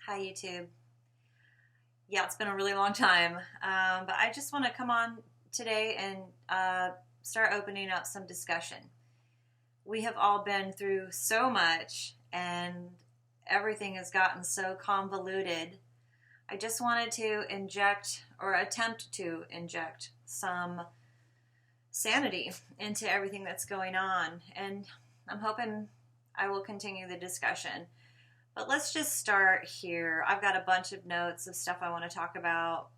Hi, YouTube. Yeah, it's been a really long time, but I just want to come on today and start opening up some discussion. We have all been through so much, and everything has gotten so convoluted. I just wanted to inject, or attempt to inject, some sanity into everything that's going on, and I'm hoping I will continue the discussion. But let's just start here. I've got a bunch of notes of stuff I want to talk about.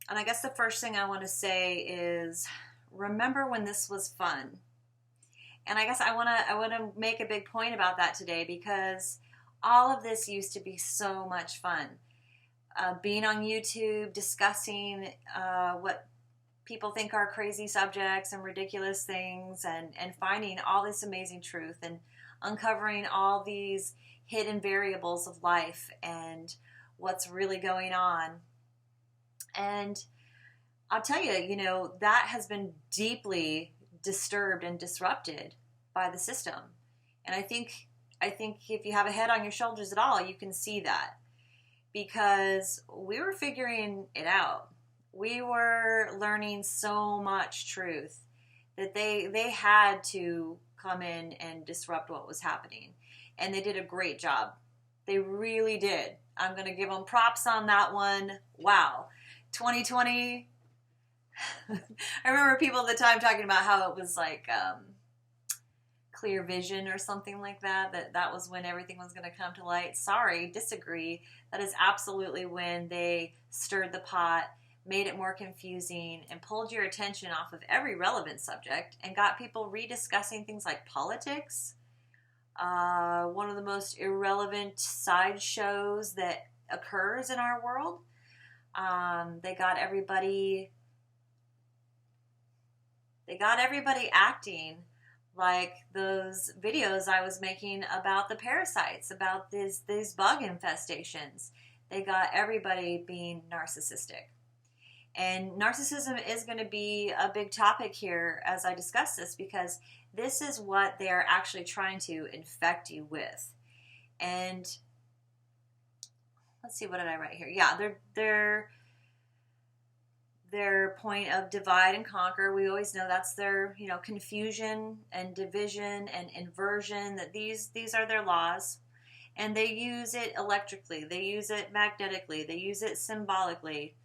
And I guess the first thing I want to say is remember when this was fun. And I guess I want to make a big point about that today because all of this used to be so much fun. Being on YouTube, discussing what people think are crazy subjects and ridiculous things, and finding all this amazing truth and uncovering all these hidden variables of life and what's really going on. And I'll tell you, that has been deeply disturbed and disrupted by the system. And I think if you have a head on your shoulders at all, you can see that, because we were figuring it out. We were learning so much truth that they had to come in and disrupt what was happening. And they did a great job. They really did. I'm going to give them props on that one. Wow. 2020. I remember people at the time talking about how it was like clear vision or something like that. That was when everything was going to come to light. Sorry, disagree. That is absolutely when they stirred the pot, made it more confusing, and pulled your attention off of every relevant subject and got people rediscussing things like politics. One of the most irrelevant sideshows that occurs in our world. They got everybody acting like those videos I was making about the parasites, about these bug infestations. They got everybody being narcissistic. And narcissism is going to be a big topic here as I discuss this, because this is what they are actually trying to infect you with. And let's see, what did I write here? Yeah, their point of divide and conquer. We always know that's their, confusion and division and inversion, that these are their laws. And they use it electrically, they use it magnetically, they use it symbolically.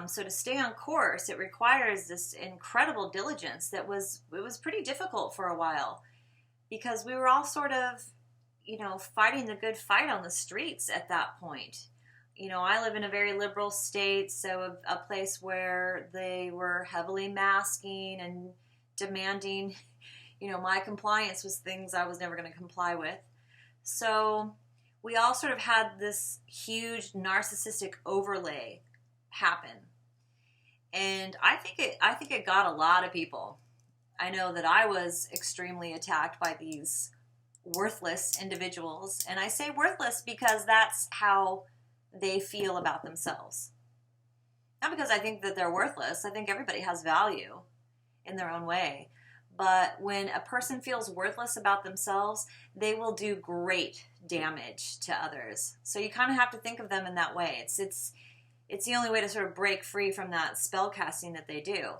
So to stay on course, it requires this incredible diligence it was pretty difficult for a while, because we were all sort of, fighting the good fight on the streets at that point. I live in a very liberal state, so a place where they were heavily masking and demanding, my compliance was things I was never going to comply with. So we all sort of had this huge narcissistic overlay happen. And I think it got a lot of people. I know that I was extremely attacked by these worthless individuals. And I say worthless because that's how they feel about themselves. Not because I think that they're worthless. I think everybody has value in their own way. But when a person feels worthless about themselves, they will do great damage to others. So you kind of have to think of them in that way. It's the only way to sort of break free from that spell casting that they do.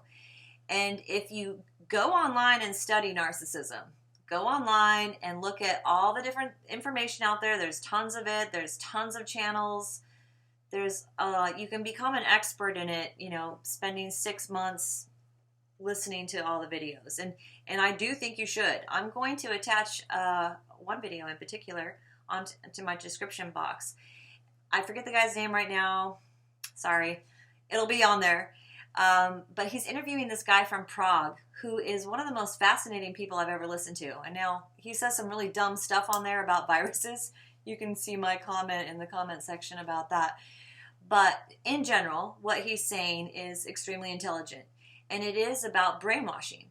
And if you go online and study narcissism, go online and look at all the different information out there. There's tons of it. There's tons of channels. You can become an expert in it, spending 6 months listening to all the videos. And I do think you should. I'm going to attach one video in particular onto my description box. I forget the guy's name right now. Sorry. It'll be on there. But he's interviewing this guy from Prague, who is one of the most fascinating people I've ever listened to. And now he says some really dumb stuff on there about viruses. You can see my comment in the comment section about that. But in general, what he's saying is extremely intelligent. And it is about brainwashing.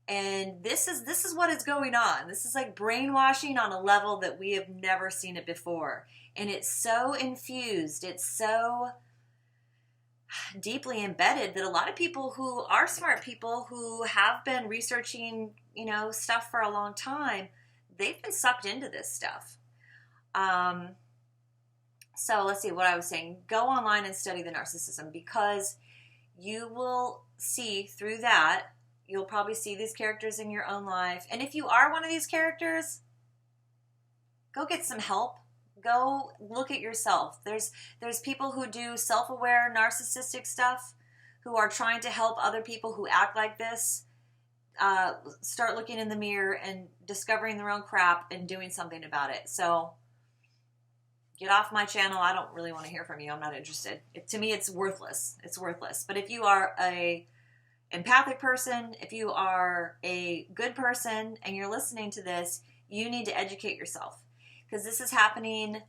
And this is what is going on. This is like brainwashing on a level that we have never seen it before. And it's so infused. It's so deeply embedded that a lot of people who are smart people who have been researching, stuff for a long time, they've been sucked into this stuff. So let's see what I was saying. Go online and study the narcissism, because you will see through that, you'll probably see these characters in your own life. And if you are one of these characters, go get some help. Go look at yourself. There's people who do self-aware narcissistic stuff who are trying to help other people who act like this start looking in the mirror and discovering their own crap and doing something about it. So get off my channel. I don't really want to hear from you. I'm not interested. To me, it's worthless. It's worthless. But if you are a empathic person, if you are a good person and you're listening to this, you need to educate yourself, because this is happening.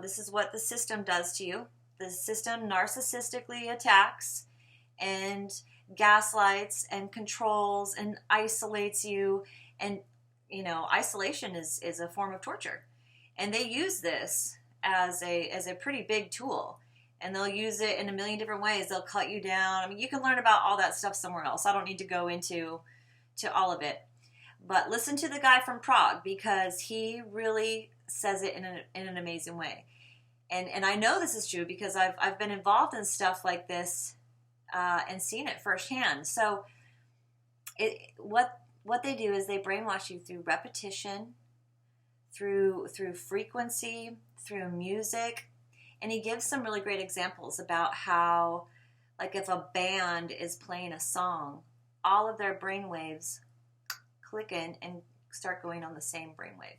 This is what the system does to you. The system narcissistically attacks and gaslights and controls and isolates you. And, isolation is a form of torture. And they use this as a pretty big tool. And they'll use it in a million different ways. They'll cut you down. I mean, you can learn about all that stuff somewhere else. I don't need to go into all of it. But listen to the guy from Prague, because he really says it in an amazing way. And I know this is true because I've been involved in stuff like this and seen it firsthand. So what they do is they brainwash you through repetition, through frequency, through music. And he gives some really great examples about how, like, if a band is playing a song, all of their brain waves click in and start going on the same brainwave.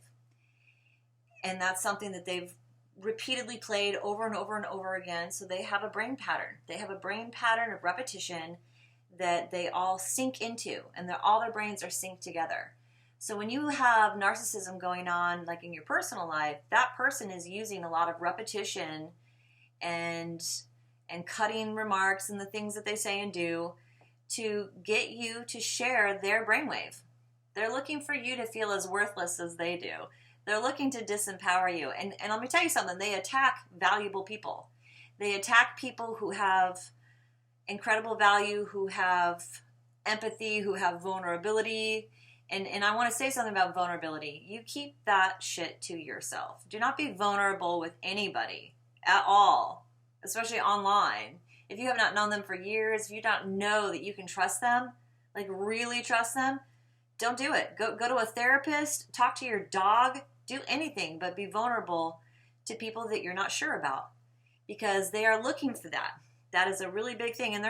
And that's something that they've repeatedly played over and over and over again. So they have a brain pattern. They have a brain pattern of repetition that they all sink into, and all their brains are synced together. So when you have narcissism going on, like in your personal life, that person is using a lot of repetition and cutting remarks and the things that they say and do to get you to share their brainwave. They're looking for you to feel as worthless as they do. They're looking to disempower you. And let me tell you something, they attack valuable people. They attack people who have incredible value, who have empathy, who have vulnerability. And I want to say something about vulnerability. You keep that shit to yourself. Do not be vulnerable with anybody at all, especially online. If you have not known them for years, if you don't know that you can trust them, like really trust them, don't do it. Go to a therapist, talk to your dog, do anything but be vulnerable to people that you're not sure about, because they are looking for that. That is a really big thing. And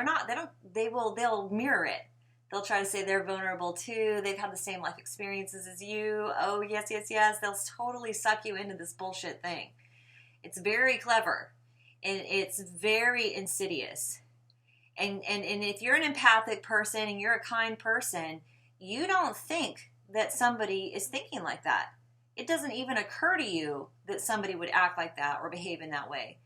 they'll mirror it. They'll try to say they're vulnerable too. They've had the same life experiences as you. Oh, yes, yes, yes. They'll totally suck you into this bullshit thing. It's very clever, and it's very insidious. And if you're an empathic person and you're a kind person, you don't think that somebody is thinking like that. It doesn't even occur to you that somebody would act like that or behave in that way,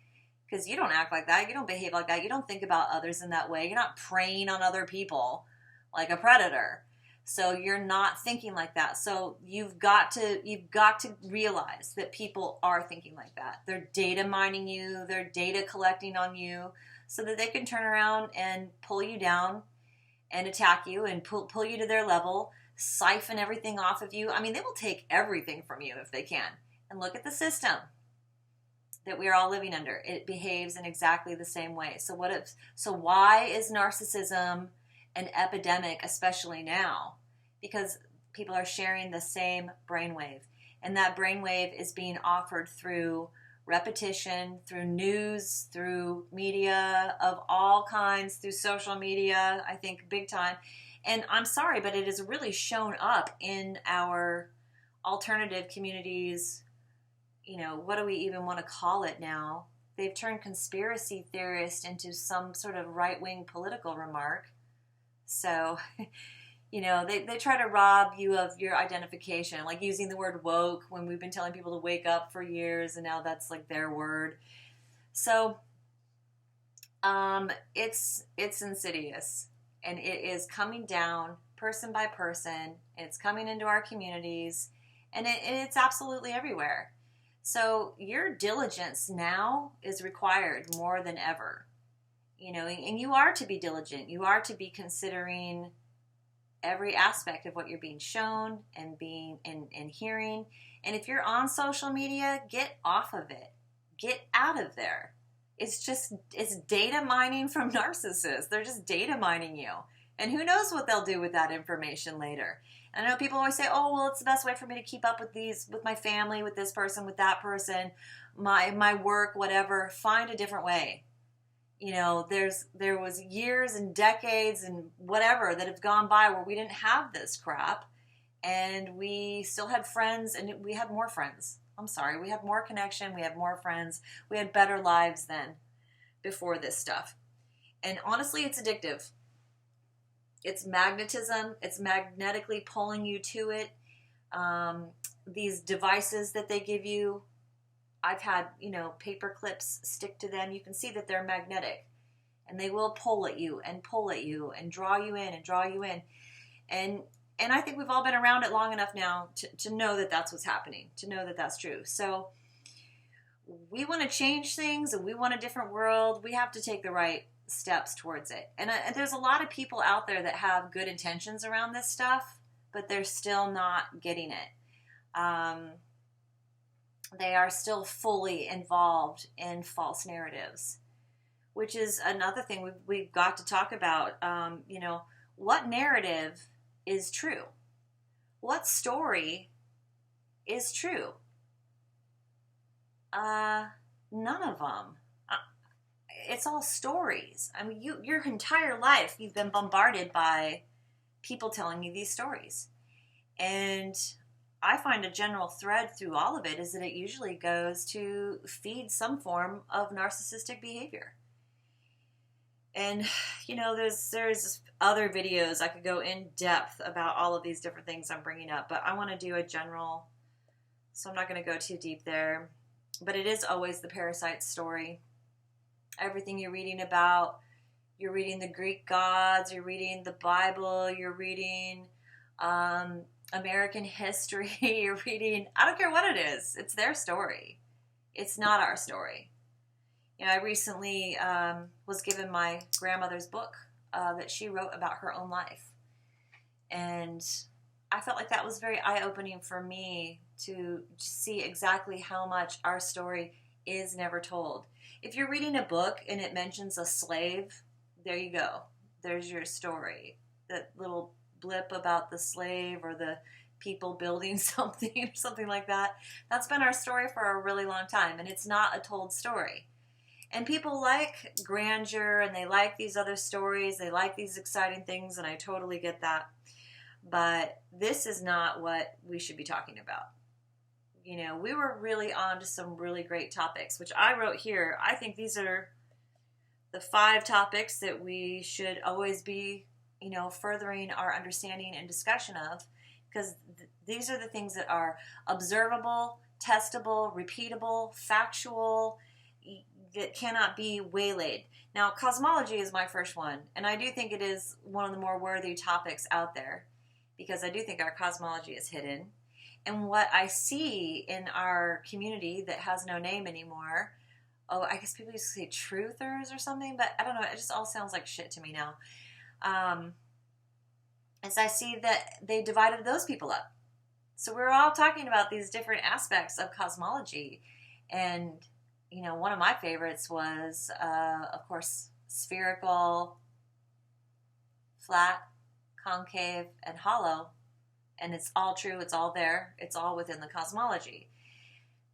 because you don't act like that. You don't behave like that. You don't think about others in that way. You're not preying on other people like a predator. So you're not thinking like that. So you've got to realize that people are thinking like that. They're data mining you. They're data collecting on you so that they can turn around and pull you down and attack you and pull you to their level, siphon everything off of you. I mean, they will take everything from you if they can. And look at the system that we are all living under. It behaves in exactly the same way. So why is narcissism an epidemic, especially now? Because people are sharing the same brainwave, and that brainwave is being offered through repetition, through news, through media of all kinds, through social media, I think big time. And I'm sorry, but it has really shown up in our alternative communities. What do we even want to call it now? They've turned conspiracy theorist into some sort of right-wing political remark. So, they try to rob you of your identification, like using the word woke when we've been telling people to wake up for years, and now that's like their word. So, it's insidious, and it is coming down person by person. It's coming into our communities, and it's absolutely everywhere. So your diligence now is required more than ever. And you are to be diligent. You are to be considering every aspect of what you're being shown and being and hearing. And if you're on social media, get off of it. get out of there. It's data mining from narcissists. They're just data mining you. And who knows what they'll do with that information later. And I know people always say, oh, well, it's the best way for me to keep up with my family, with this person, with that person, my work, whatever. Find a different way. You know, there was years and decades and whatever that have gone by where we didn't have this crap. And we still had friends, and we had more friends. I'm sorry, we had more connection, we had more friends, we had better lives than before this stuff. And honestly, it's addictive. It's magnetism. It's magnetically pulling you to it. These devices that they give you, I've had, paper clips stick to them. You can see that they're magnetic. And they will pull at you and draw you in and draw you in. And I think we've all been around it long enough now to know that that's what's happening, to know that that's true. So we want to change things and we want a different world. We have to take the right steps towards it. And there's a lot of people out there that have good intentions around this stuff, but they're still not getting it. They are still fully involved in false narratives, which is another thing we've got to talk about. What narrative is true? What story is true? None of them. It's all stories. I mean, your entire life, you've been bombarded by people telling you these stories. And I find a general thread through all of it is that it usually goes to feed some form of narcissistic behavior. And, there's other videos I could go in depth about all of these different things I'm bringing up, but I want to do a general, so I'm not going to go too deep there. But it is always the parasite story. Everything you're reading the Greek gods, you're reading the Bible, you're reading American history, you're reading, I don't care what it is, it's their story. It's not our story. I recently was given my grandmother's book that she wrote about her own life. And I felt like that was very eye-opening for me to see exactly how much our story is never told. If you're reading a book and it mentions a slave, there you go. There's your story. That little blip about the slave or the people building something or something like that. That's been our story for a really long time, and it's not a told story. And people like grandeur, and they like these other stories, they like these exciting things, and I totally get that. But this is not what we should be talking about. We were really on to some really great topics, which I wrote here. I think these are the 5 topics that we should always be, furthering our understanding and discussion of, because these are the things that are observable, testable, repeatable, factual, that cannot be waylaid. Now, cosmology is my first one, and I do think it is one of the more worthy topics out there, because I do think our cosmology is hidden. And what I see in our community that has no name anymore, I guess people used to say truthers or something, but I don't know, it just all sounds like shit to me now. As I see that they divided those people up. So we're all talking about these different aspects of cosmology, and one of my favorites was, of course, spherical, flat, concave, and hollow. And it's all true. It's all there. It's all within the cosmology.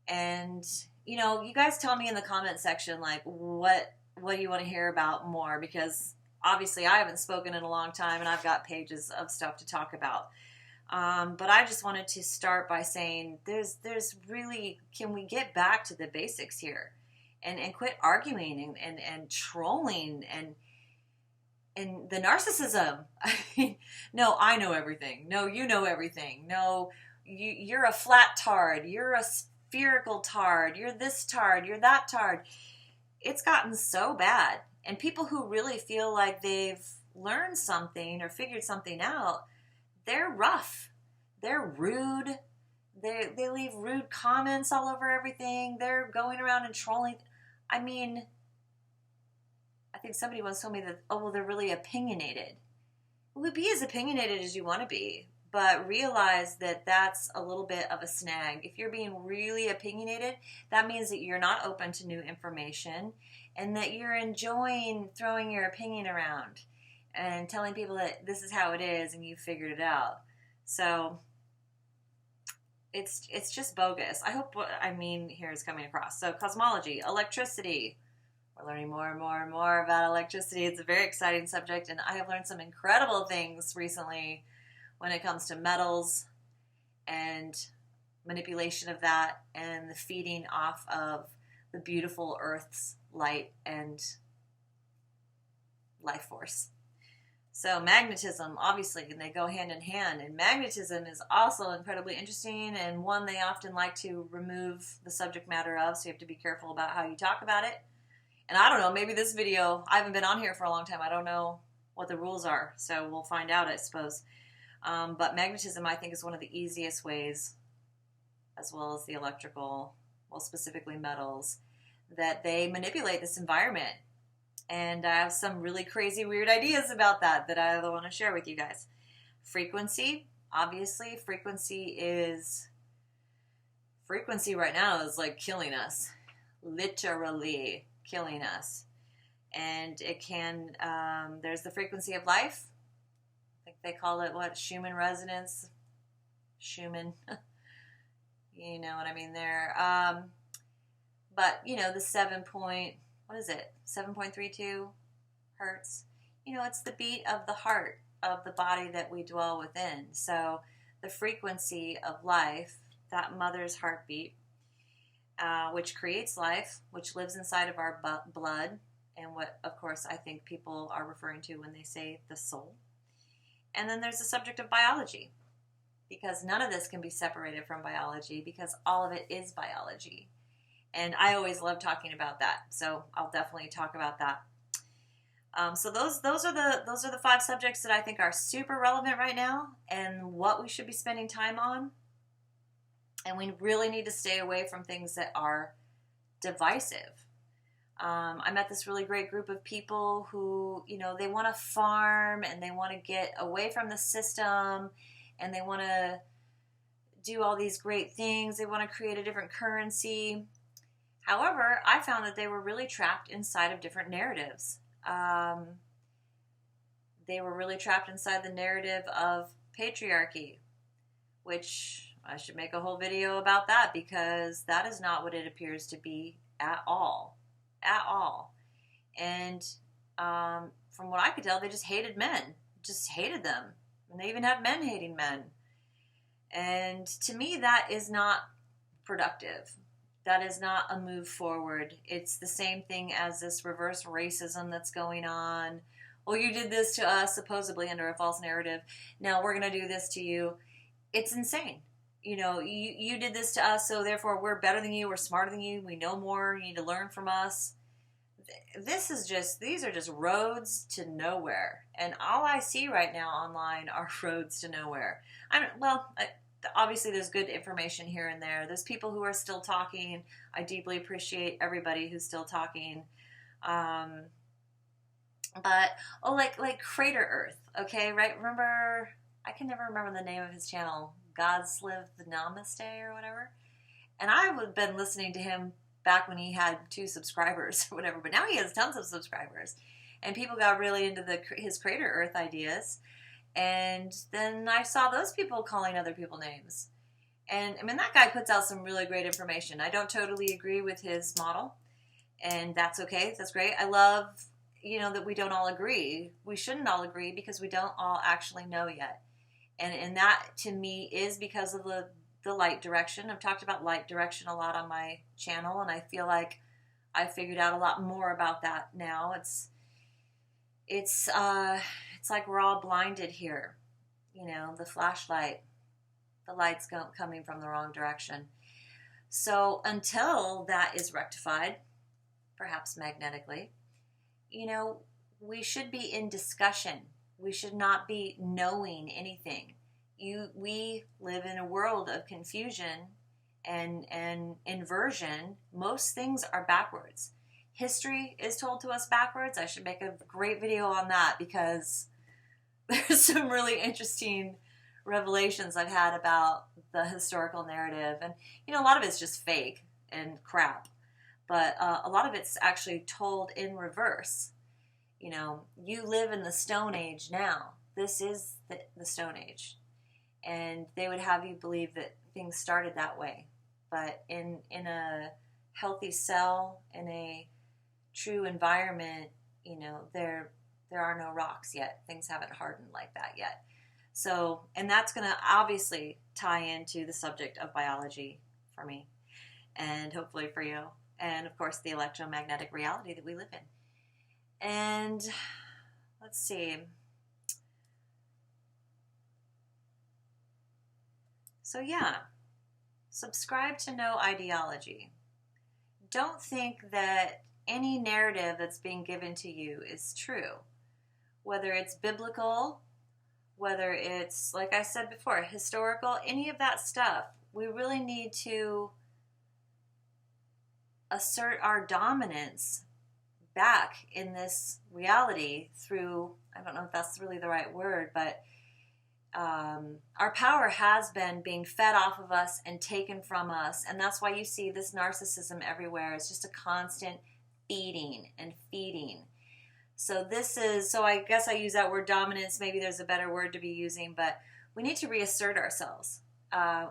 And, you guys tell me in the comment section, like, what do you want to hear about more? Because obviously I haven't spoken in a long time, and I've got pages of stuff to talk about. But I just wanted to start by saying there's really, can we get back to the basics here and quit arguing and trolling and the narcissism. I mean, no, I know everything. No, you know everything. No, you're a flat tard. You're a spherical tard. You're this tard. You're that tard. It's gotten so bad. And people who really feel like they've learned something or figured something out, they're rough. They're rude. They leave rude comments all over everything. They're going around and trolling. I mean, I think somebody once told me that, they're really opinionated. Well, be as opinionated as you want to be, but realize that that's a little bit of a snag. If you're being really opinionated, that means that you're not open to new information and that you're enjoying throwing your opinion around and telling people that this is how it is and you figured it out. So it's just bogus. I hope what I mean here is coming across. So cosmology, electricity. We're learning more and more and more about electricity. It's a very exciting subject, and I have learned some incredible things recently when it comes to metals and manipulation of that and the feeding off of the beautiful Earth's light and life force. So magnetism, obviously, and they go hand in hand. And magnetism is also incredibly interesting and one they often like to remove the subject matter of, so you have to be careful about how you talk about it. And I don't know, maybe this video, I haven't been on here for a long time. I don't know what the rules are, so we'll find out, I suppose. But magnetism, I think, is one of the easiest ways, as well as the electrical, well, specifically metals, that they manipulate this environment. And I have some really crazy, weird ideas about that I want to share with you guys. Frequency, obviously, frequency right now is like killing us, literally killing us. And it can, there's the frequency of life. I think they call it, what, Schumann resonance? Schumann, you know what I mean there. But, you know, the 7.32 hertz. You know, it's the beat of the heart of the body that we dwell within. So the frequency of life, that mother's heartbeat, which creates life, which lives inside of our blood, and what, of course, I think people are referring to when they say the soul. And then there's the subject of biology, because none of this can be separated from biology, because all of it is biology. And I always love talking about that, so I'll definitely talk about that. So those are the 5 subjects that I think are super relevant right now, and what we should be spending time on. And we really need to stay away from things that are divisive. I met this really great group of people who, you know, they want to farm and they want to get away from the system, and they want to do all these great things. They want to create a different currency. However, I found that they were really trapped inside of different narratives. They were really trapped inside the narrative of patriarchy, which I should make a whole video about that, because that is not what it appears to be at all. At all. And from what I could tell, they just hated men. Just hated them. And they even have men hating men. And to me, that is not productive. That is not a move forward. It's the same thing as this reverse racism that's going on. Well, you did this to us, supposedly under a false narrative. Now we're going to do this to you. It's insane. You know, you did this to us, so therefore we're better than you, we're smarter than you, we know more, you need to learn from us. These are just roads to nowhere. And all I see right now online are roads to nowhere. Obviously there's good information here and there. There's people who are still talking. I deeply appreciate everybody who's still talking. But like Crater Earth, okay, right? Remember, I can never remember the name of his channel, God's Live the Namaste or whatever. And I would have been listening to him back when he had 2 subscribers or whatever, but now he has tons of subscribers. And people got really into his Crater Earth ideas. And then I saw those people calling other people names. And I mean, that guy puts out some really great information. I don't totally agree with his model, and that's okay. That's great. I love, you know, that we don't all agree. We shouldn't all agree because we don't all actually know yet. And that, to me, is because of the light direction. I've talked about light direction a lot on my channel, and I feel like I figured out a lot more about that now. It's like we're all blinded here. You know, the flashlight, the light's coming from the wrong direction. So until that is rectified, perhaps magnetically, you know, we should be in discussion. We should not be knowing anything. We live in a world of confusion and inversion. Most things are backwards. History is told to us backwards. I should make a great video on that, because there's some really interesting revelations I've had about the historical narrative. And, you know, a lot of it's just fake and crap. But a lot of it's actually told in reverse. You know, you live in the Stone Age now. This is the Stone Age. And they would have you believe that things started that way. But in a healthy cell, in a true environment, you know, there are no rocks yet. Things haven't hardened like that yet. So, and that's going to obviously tie into the subject of biology for me, and hopefully for you, and of course the electromagnetic reality that we live in. And let's see. So yeah, subscribe to no ideology. Don't think that any narrative that's being given to you is true. Whether it's biblical, whether it's, like I said before, historical, any of that stuff, we really need to assert our dominance back in this reality through, I don't know if that's really the right word, but our power has been being fed off of us and taken from us. And that's why you see this narcissism everywhere. It's just a constant feeding and feeding. So I guess I use that word dominance. Maybe there's a better word to be using, but we need to reassert ourselves.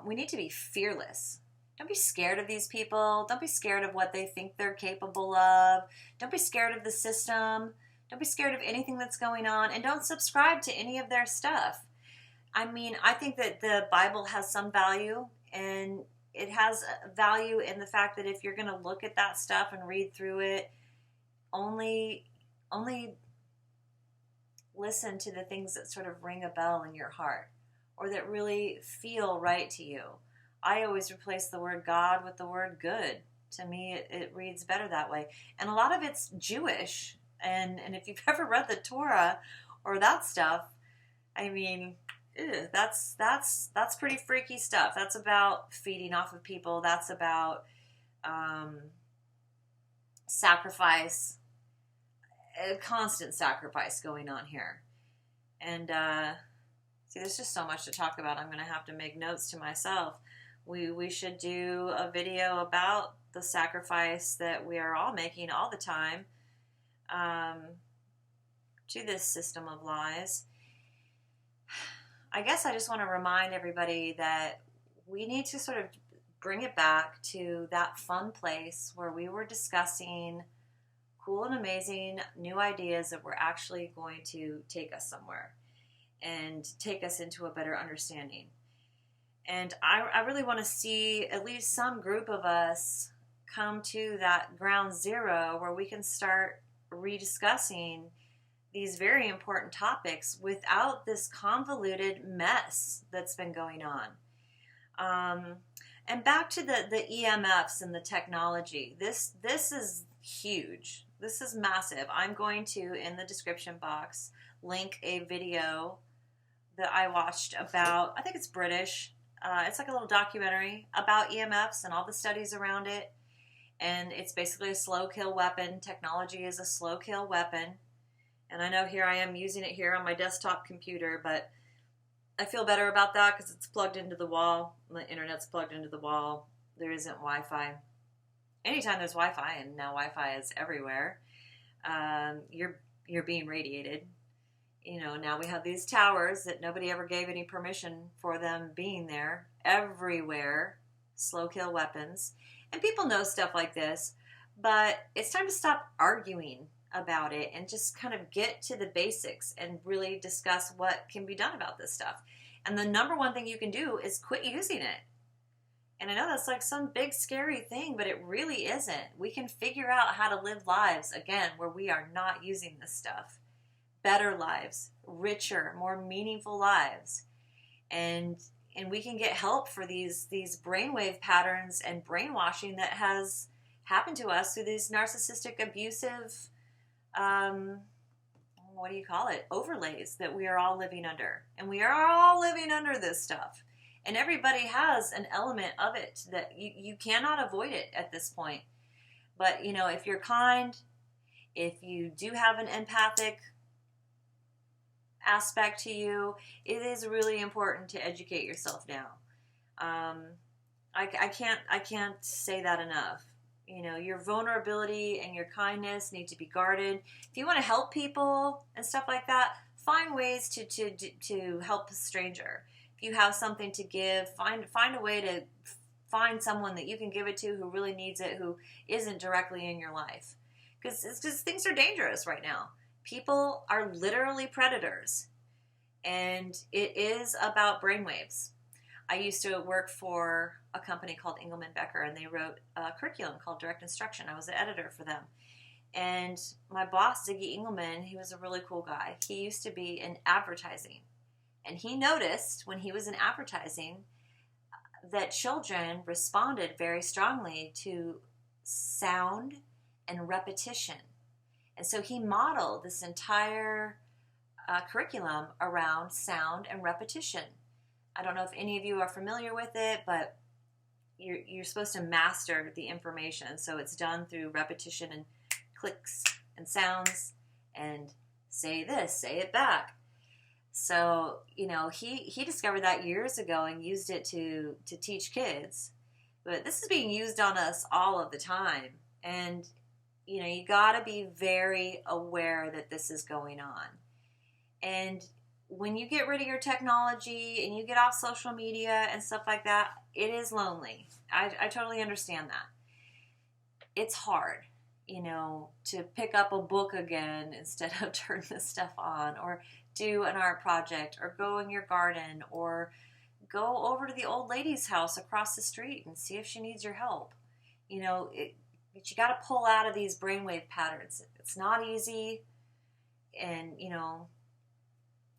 We need to be fearless. Don't be scared of these people. Don't be scared of what they think they're capable of. Don't be scared of the system. Don't be scared of anything that's going on. And don't subscribe to any of their stuff. I mean, I think that the Bible has some value, and it has value in the fact that if you're going to look at that stuff and read through it, only listen to the things that sort of ring a bell in your heart or that really feel right to you. I always replace the word God with the word good. To me, it reads better that way. And a lot of it's Jewish. And if you've ever read the Torah or that stuff, I mean, that's pretty freaky stuff. That's about feeding off of people. That's about sacrifice, a constant sacrifice going on here. And see, there's just so much to talk about. I'm going to have to make notes to myself. We should do a video about the sacrifice that we are all making all the time to this system of lies. I guess I just want to remind everybody that we need to sort of bring it back to that fun place where we were discussing cool and amazing new ideas that were actually going to take us somewhere and take us into a better understanding. And I really want to see at least some group of us come to that ground zero where we can start rediscussing these very important topics without this convoluted mess that's been going on. And back to the EMFs and the technology. This is huge. This is massive. I'm going to, in the description box, link a video that I watched about, I think it's British. It's like a little documentary about EMFs and all the studies around it. And it's basically a slow kill weapon. Technology is a slow kill weapon. And I know here I am using it here on my desktop computer, but I feel better about that because it's plugged into the wall. The internet's plugged into the wall. There isn't Wi-Fi. Anytime there's Wi-Fi, and now Wi-Fi is everywhere, you're being radiated. You know, now we have these towers that nobody ever gave any permission for them being there. Everywhere, slow kill weapons. And people know stuff like this, but it's time to stop arguing about it and just kind of get to the basics and really discuss what can be done about this stuff. And the number one thing you can do is quit using it. And I know that's like some big scary thing, but it really isn't. We can figure out how to live lives, again, where we are not using this stuff. Better lives, richer, more meaningful lives. And we can get help for these brainwave patterns and brainwashing that has happened to us through these narcissistic, abusive, what do you call it? Overlays that we are all living under. And we are all living under this stuff. And everybody has an element of it that you cannot avoid it at this point. But, you know, if you're kind, if you do have an empathic aspect to you, it is really important to educate yourself now. I can't say that enough. You know, your vulnerability and your kindness need to be guarded. If you want to help people and stuff like that, find ways to help a stranger. If you have something to give, find a way to find someone that you can give it to who really needs it, who isn't directly in your life. Because things are dangerous right now. People are literally predators. And it is about brainwaves. I used to work for a company called Engelman Becker, and they wrote a curriculum called Direct Instruction. I was an editor for them. And my boss, Ziggy Engelman, he was a really cool guy. He used to be in advertising. And he noticed when he was in advertising that children responded very strongly to sound and repetition. And so he modeled this entire curriculum around sound and repetition. I don't know if any of you are familiar with it, but you're supposed to master the information. So it's done through repetition and clicks and sounds and say this, say it back. So, you know, he discovered that years ago and used it to teach kids. But this is being used on us all of the time. And, you know, you got to be very aware that this is going on. And when you get rid of your technology and you get off social media and stuff like that, it is lonely. I totally understand that. It's hard, you know, to pick up a book again instead of turn this stuff on, or do an art project, or go in your garden, or go over to the old lady's house across the street and see if she needs your help. You know, but you got to pull out of these brainwave patterns. It's not easy, and, you know,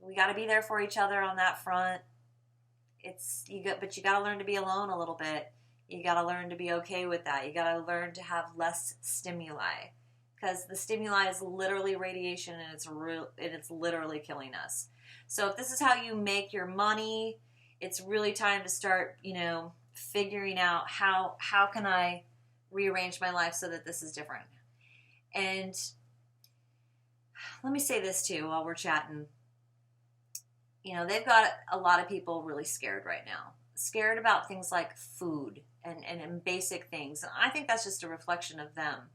we got to be there for each other on that front. But you got to learn to be alone a little bit. You got to learn to be okay with that. You got to learn to have less stimuli, because the stimuli is literally radiation, and it's literally killing us. So if this is how you make your money, it's really time to start, you know, figuring out how can I rearrange my life so that this is different. And let me say this too while we're chatting. You know, they've got a lot of people really scared right now. Scared about things like food and basic things. And I think that's just a reflection of them.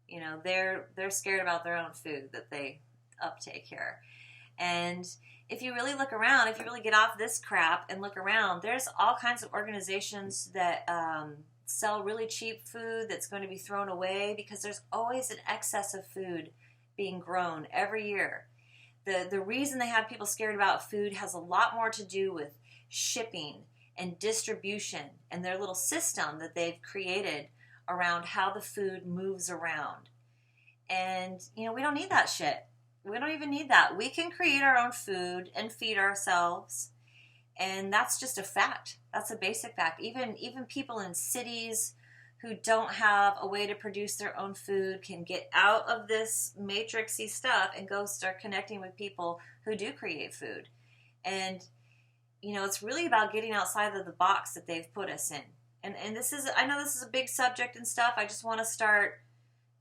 You know, they're scared about their own food that they uptake here. And if you really look around, if you really get off this crap and look around, there's all kinds of organizations that sell really cheap food that's going to be thrown away, because there's always an excess of food being grown every year. The reason they have people scared about food has a lot more to do with shipping and distribution and their little system that they've created around how the food moves around. And, you know, we don't need that shit. We don't even need that. We can create our own food and feed ourselves. And that's just a fact. That's a basic fact. Even people in cities who don't have a way to produce their own food can get out of this matrixy stuff and go start connecting with people who do create food. And, you know, it's really about getting outside of the box that they've put us in. And this is, I know this is a big subject and stuff. I just want to start,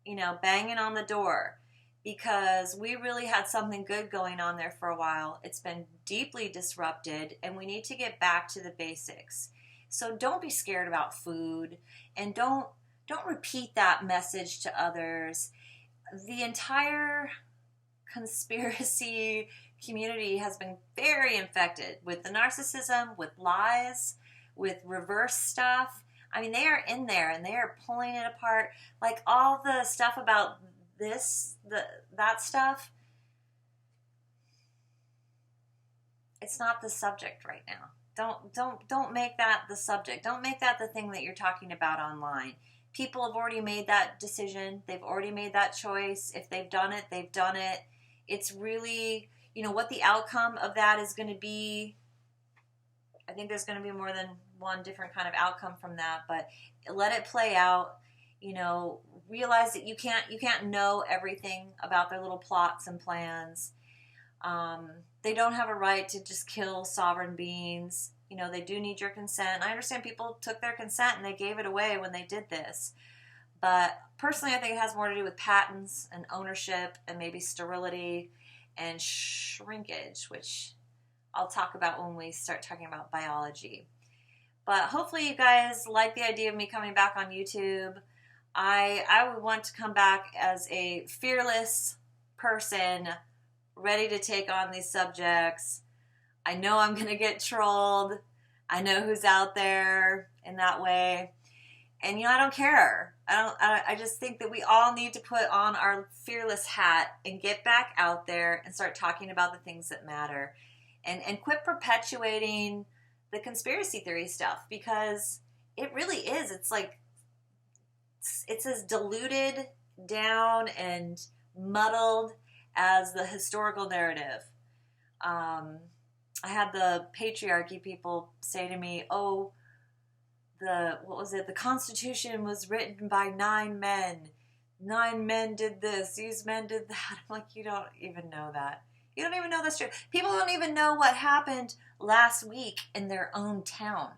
you know, banging on the door, because we really had something good going on there for a while. It's been deeply disrupted, and we need to get back to the basics. So don't be scared about food, and don't repeat that message to others. The entire conspiracy community has been very infected with the narcissism, with lies, with reverse stuff. I mean, they are in there and they are pulling it apart. Like all the stuff about that stuff, it's not the subject right now. Don't make that the subject. Don't make that the thing that you're talking about online. People have already made that decision. They've already made that choice. If they've done it, they've done it. It's really, you know, what the outcome of that is going to be. I think there's going to be more than one different kind of outcome from that, but let it play out. You know, realize that you can't know everything about their little plots and plans. They don't have a right to just kill sovereign beings. You know, they do need your consent. I understand people took their consent and they gave it away when they did this. But personally, I think it has more to do with patents and ownership and maybe sterility. and shrinkage, which I'll talk about when we start talking about biology. But hopefully you guys like the idea of me coming back on YouTube. I would want to come back as a fearless person, ready to take on these subjects. I know I'm going to get trolled. I know who's out there in that way. And, I don't care. I just think that we all need to put on our fearless hat and get back out there and start talking about the things that matter. And quit perpetuating the conspiracy theory stuff, because it really is. It's like, it's as diluted down and muddled as the historical narrative. I had the Patriarchy people say to me, oh, the Constitution was written by 9 men. 9 men did this, these men did that. I'm like, you don't even know that. You don't even know that's true. People don't even know what happened last week in their own town.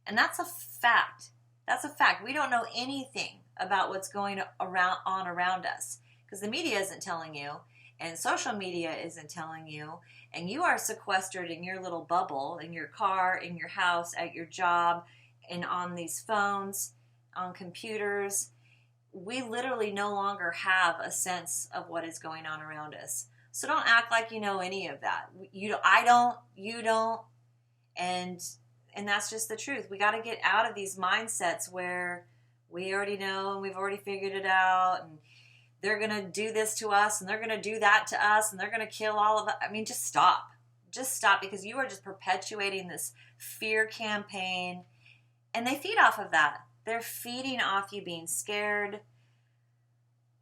And that's a fact. That's a fact. We don't know anything about what's going on around us, because the media isn't telling you, and social media isn't telling you, and you are sequestered in your little bubble, in your car, in your house, at your job, and on these phones, on computers. We literally no longer have a sense of what is going on around us. So don't act like you know any of that. I don't, you don't, and that's just the truth. We got to get out of these mindsets where we already know and we've already figured it out, and they're going to do this to us and they're going to do that to us and they're going to kill all of us. I mean, just stop. Just stop, because you are just perpetuating this fear campaign, and they feed off of that. They're feeding off you being scared.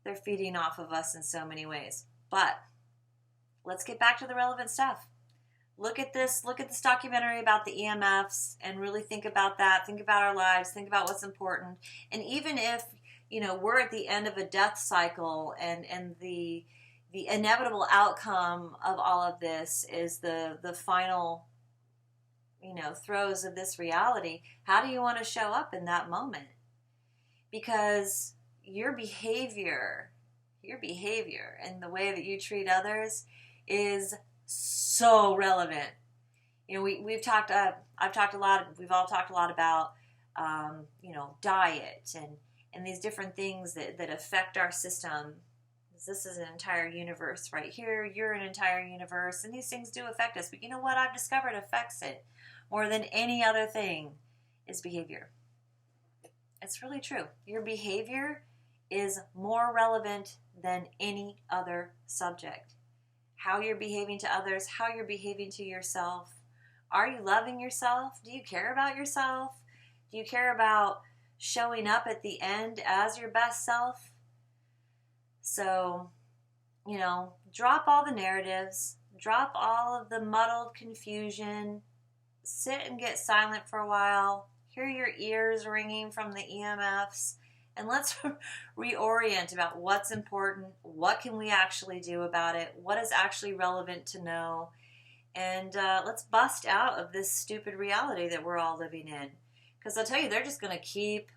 They're feeding off of us in so many ways. But let's get back to the relevant stuff. Look at this documentary about the EMFs and really think about that. Think about our lives. Think about what's important. And even if, we're at the end of a death cycle and the inevitable outcome of all of this is the final, throes of this reality, how do you want to show up in that moment? Because your behavior and the way that you treat others is so relevant. We've talked. I've talked a lot. We've all talked a lot about, diet and these different things that affect our system. This is an entire universe right here. You're an entire universe, and these things do affect us. But you know what I've discovered affects it more than any other thing is behavior. It's really true. Your behavior is more relevant than any other subject. How you're behaving to others, how you're behaving to yourself. Are you loving yourself? Do you care about yourself? Do you care about showing up at the end as your best self? So, drop all the narratives, drop all of the muddled confusion, sit and get silent for a while, hear your ears ringing from the EMFs, and let's reorient about what's important, what can we actually do about it, what is actually relevant to know, and let's bust out of this stupid reality that we're all living in. Because I'll tell you, they're just going to keep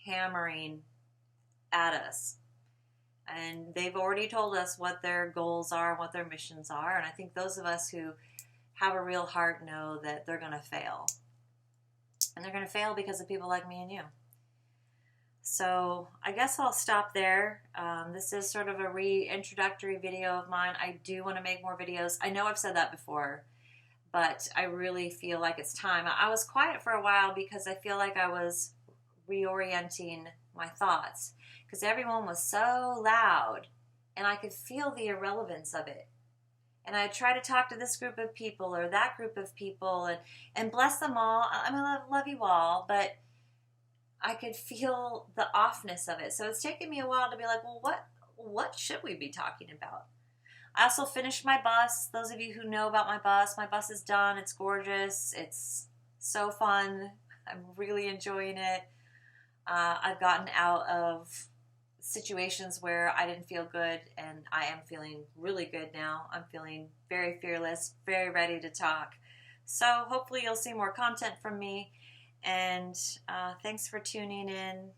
hammering at us. And they've already told us what their goals are and what their missions are, and I think those of us who have a real heart know that they're going to fail. And they're going to fail because of people like me and you. So I guess I'll stop there. This is sort of a reintroductory video of mine. I do want to make more videos. I know I've said that before, but I really feel like it's time. I was quiet for a while because I feel like I was reorienting my thoughts, because everyone was so loud and I could feel the irrelevance of it. And I try to talk to this group of people or that group of people and bless them all. I mean, I love you all, but I could feel the offness of it. So it's taken me a while to be like, well, what should we be talking about? I also finished my bus. Those of you who know about my bus is done. It's gorgeous. It's so fun. I'm really enjoying it. I've gotten out of situations where I didn't feel good, and I am feeling really good now. I'm feeling very fearless, very ready to talk. So hopefully you'll see more content from me. And thanks for tuning in.